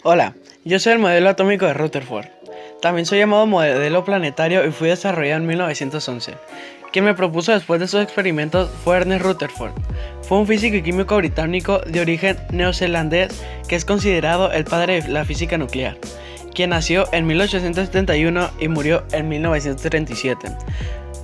Hola, yo soy el modelo atómico de Rutherford. También soy llamado modelo planetario y fui desarrollado en 1911. Quien me propuso después de sus experimentos fue Ernest Rutherford. Fue un físico y químico británico de origen neozelandés que es considerado el padre de la física nuclear, quien nació en 1871 y murió en 1937.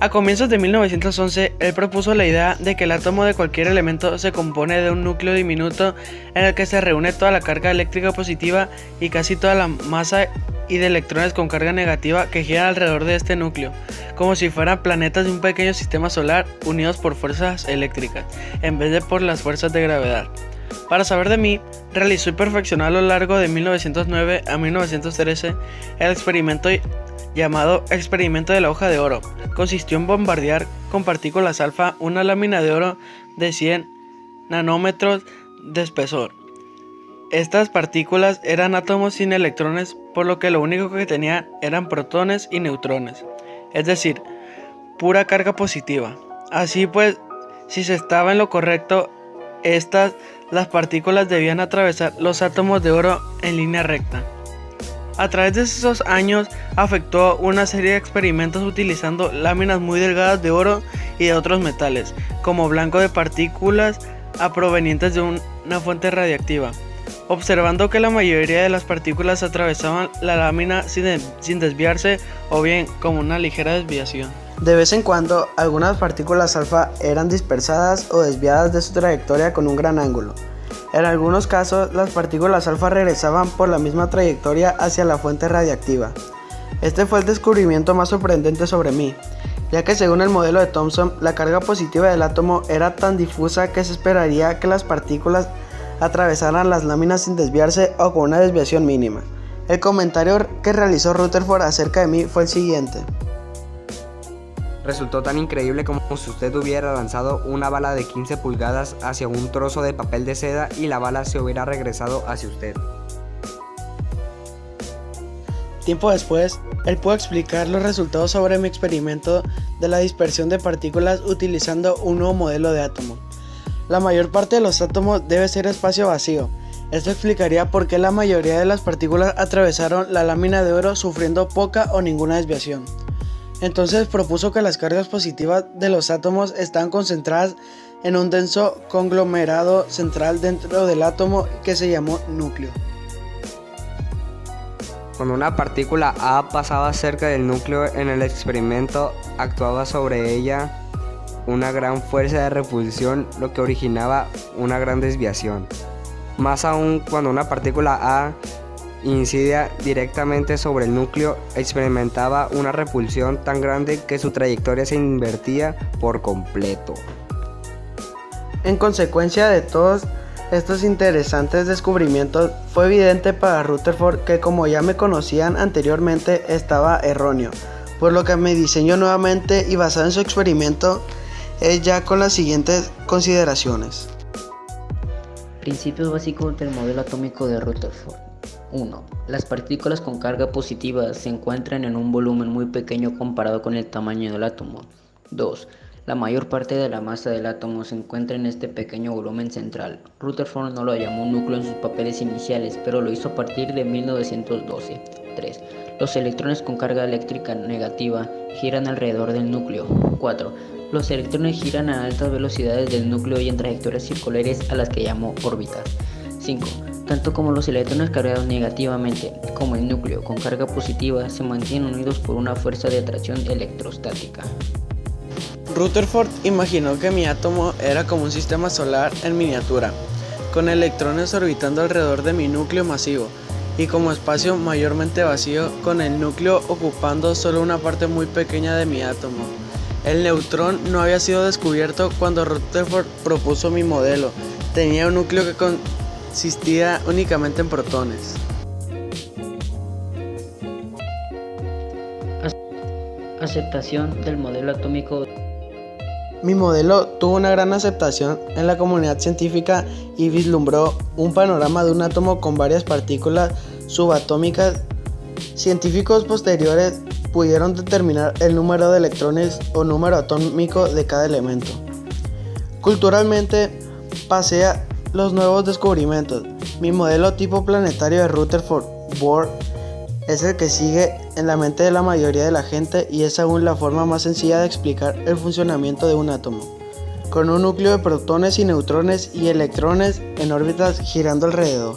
A comienzos de 1911, él propuso la idea de que el átomo de cualquier elemento se compone de un núcleo diminuto en el que se reúne toda la carga eléctrica positiva y casi toda la masa y de electrones con carga negativa que giran alrededor de este núcleo, como si fueran planetas de un pequeño sistema solar unidos por fuerzas eléctricas, en vez de por las fuerzas de gravedad. Para saber de mí, realizó y perfeccionó a lo largo de 1909 a 1913 el experimento llamado experimento de la hoja de oro. Consistió en bombardear con partículas alfa una lámina de oro de 100 nanómetros de espesor. Estas partículas eran átomos sin electrones, por lo que lo único que tenían eran protones y neutrones, es decir, pura carga positiva. Así pues, si se estaba en lo correcto, las partículas debían atravesar los átomos de oro en línea recta. A través de esos años efectuó una serie de experimentos utilizando láminas muy delgadas de oro y de otros metales, como blanco de partículas provenientes de una fuente radiactiva, observando que la mayoría de las partículas atravesaban la lámina sin desviarse o bien con una ligera desviación. De vez en cuando, algunas partículas alfa eran dispersadas o desviadas de su trayectoria con un gran ángulo. En algunos casos, las partículas alfa regresaban por la misma trayectoria hacia la fuente radiactiva. Este fue el descubrimiento más sorprendente sobre mí, ya que según el modelo de Thomson, la carga positiva del átomo era tan difusa que se esperaría que las partículas atravesaran las láminas sin desviarse o con una desviación mínima. El comentario que realizó Rutherford acerca de mí fue el siguiente. Resultó tan increíble como si usted hubiera lanzado una bala de 15 pulgadas hacia un trozo de papel de seda y la bala se hubiera regresado hacia usted. Tiempo después, él pudo explicar los resultados sobre mi experimento de la dispersión de partículas utilizando un nuevo modelo de átomo. La mayor parte de los átomos debe ser espacio vacío. Esto explicaría por qué la mayoría de las partículas atravesaron la lámina de oro sufriendo poca o ninguna desviación. Entonces propuso que las cargas positivas de los átomos están concentradas en un denso conglomerado central dentro del átomo que se llamó núcleo. Cuando una partícula A pasaba cerca del núcleo en el experimento, actuaba sobre ella una gran fuerza de repulsión, lo que originaba una gran desviación. Más aún, cuando una partícula A incidía directamente sobre el núcleo, experimentaba una repulsión tan grande que su trayectoria se invertía por completo. En consecuencia de todos estos interesantes descubrimientos, fue evidente para Rutherford que, como ya me conocían anteriormente, estaba erróneo, por lo que me diseñó nuevamente y basado en su experimento es ya con las siguientes consideraciones. Principios básicos del modelo atómico de Rutherford. 1. Las partículas con carga positiva se encuentran en un volumen muy pequeño comparado con el tamaño del átomo. 2. La mayor parte de la masa del átomo se encuentra en este pequeño volumen central. Rutherford no lo llamó núcleo en sus papeles iniciales, pero lo hizo a partir de 1912. 3. Los electrones con carga eléctrica negativa giran alrededor del núcleo. 4. Los electrones giran a altas velocidades del núcleo y en trayectorias circulares a las que llamó órbitas. 5. Tanto como los electrones cargados negativamente como el núcleo con carga positiva se mantienen unidos por una fuerza de atracción electrostática. Rutherford imaginó que mi átomo era como un sistema solar en miniatura, con electrones orbitando alrededor de mi núcleo masivo, y como espacio mayormente vacío, con el núcleo ocupando solo una parte muy pequeña de mi átomo. El neutrón no había sido descubierto cuando Rutherford propuso mi modelo. Tenía un núcleo que consistía únicamente en protones. Aceptación del modelo atómico. Mi modelo tuvo una gran aceptación en la comunidad científica y vislumbró un panorama de un átomo con varias partículas subatómicas. Científicos posteriores pudieron determinar el número de electrones o número atómico de cada elemento. Culturalmente, pasé los nuevos descubrimientos. Mi modelo tipo planetario de Rutherford Bohr es el que sigue en la mente de la mayoría de la gente y es aún la forma más sencilla de explicar el funcionamiento de un átomo, con un núcleo de protones y neutrones y electrones en órbitas girando alrededor.